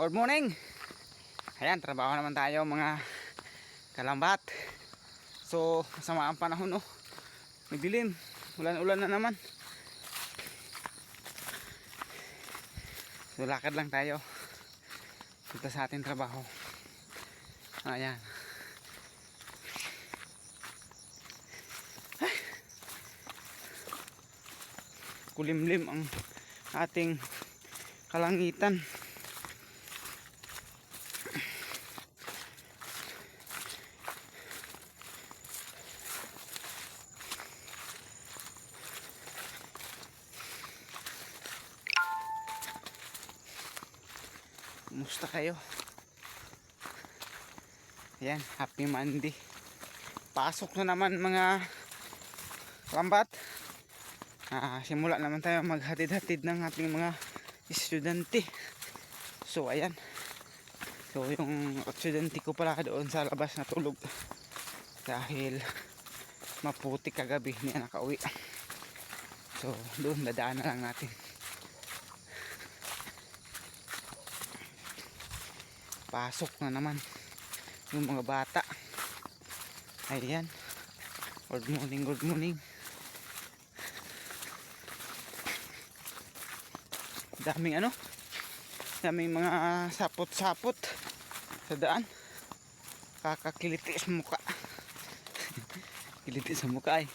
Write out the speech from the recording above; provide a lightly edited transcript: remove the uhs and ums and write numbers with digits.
Good morning. Ayan, trabaho naman tayo mga kalambat. So, masama ang panahon, oh. Nagdilim, ulan-ulan na naman. So, lakad lang tayo dito sa ating trabaho. Ayan. Ay. Kulimlim ang ating kalangitan. Kumusta kayo? Ayan, happy Monday. Pasok na naman mga lambat. Simula naman tayo maghatid-hatid ng ating mga estudyante. So ayan. So yung estudyante ko pala doon sa labas na tulog. Dahil maputik kagabi niya nakauwi. So doon dadaan na lang natin. Pasok na naman yung mga bata. Ayan. Good morning, good morning. Daming mga sapot-sapot sa daan. Kakakiliti sa muka. Kiliti sa muka ay.